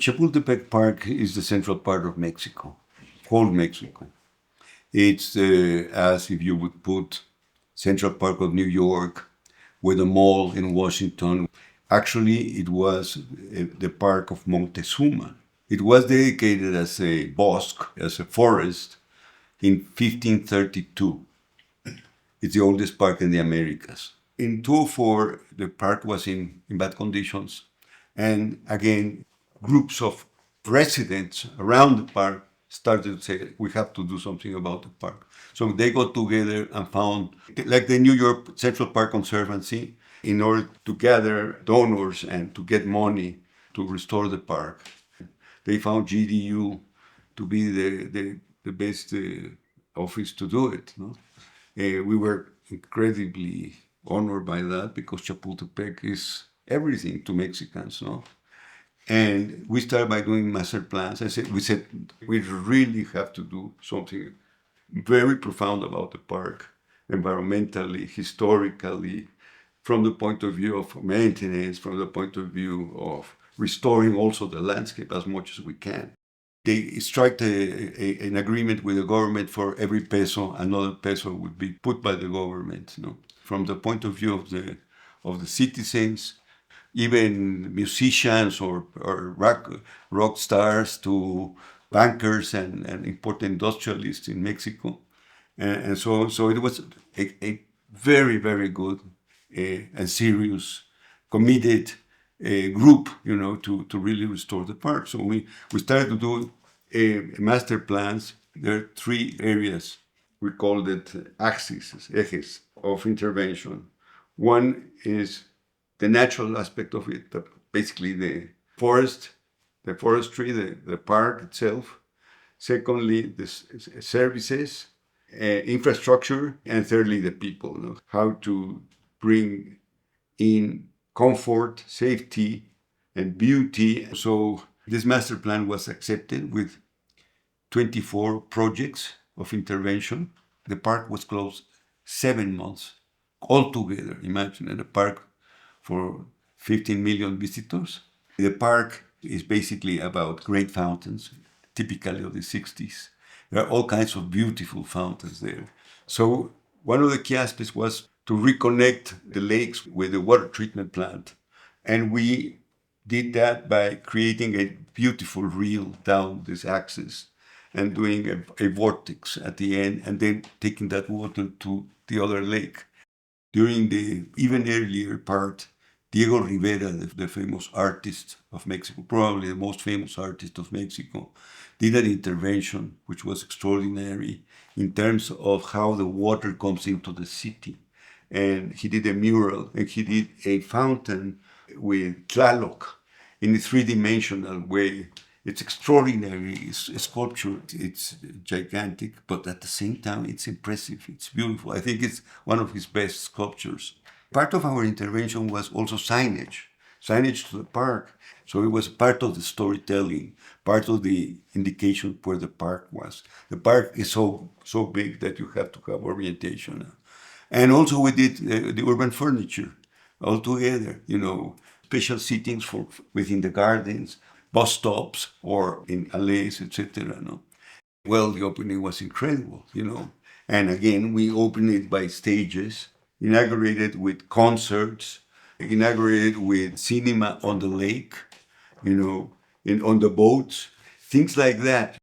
Chapultepec Park is the central part of Mexico, whole Mexico. It's as if you would put Central Park of New York with a mall in Washington. Actually, it was the park of Montezuma. It was dedicated as a bosque, as a forest, in 1532. It's the oldest park in the Americas. In 2004, the park was in bad conditions. And again, groups of residents around the park started to say, we have to do something about the park. So they got together and found, like the New York Central Park Conservancy, in order to gather donors and to get money to restore the park. They found GDU to be the best office to do it. No? We were incredibly honored by that because Chapultepec is everything to Mexicans. No? And we started by doing master plans. We said we really have to do something very profound about the park, environmentally, historically, from the point of view of maintenance, from the point of view of restoring also the landscape as much as we can. They struck an agreement with the government for every peso, another peso would be put by the government. You know? From the point of view of the citizens, even musicians or rock stars to bankers and important industrialists in Mexico. And so it was a very, very good and serious, committed group, to really restore the park. So we started to do master plans. There are 3 areas. We called it ejes of intervention. One is the natural aspect of it, basically the forestry, the park itself. Secondly, the services, infrastructure, and thirdly, the people. How to bring in comfort, safety, and beauty. So this master plan was accepted with 24 projects of intervention. The park was closed 7 months altogether. Imagine in a park for 15 million visitors. The park is basically about great fountains, typically of the 60s. There are all kinds of beautiful fountains there. So one of the key aspects was to reconnect the lakes with the water treatment plant. And we did that by creating a beautiful reel down this axis and doing a vortex at the end and then taking that water to the other lake. During the even earlier part, Diego Rivera, the famous artist of Mexico, probably the most famous artist of Mexico, did an intervention which was extraordinary in terms of how the water comes into the city. And he did a mural and he did a fountain with Tlaloc in a 3-dimensional way. It's extraordinary, it's sculpture, it's gigantic, but at the same time, it's impressive, it's beautiful. I think it's one of his best sculptures. Part of our intervention was also signage to the park. So it was part of the storytelling, part of the indication where the park was. The park is so big that you have to have orientation. And also we did the urban furniture all together, special seatings for within the gardens, bus stops or in alleys, etc. No? Well, the opening was incredible, And again, we opened it by stages, inaugurated with concerts, inaugurated with cinema on the lake, on the boats, things like that.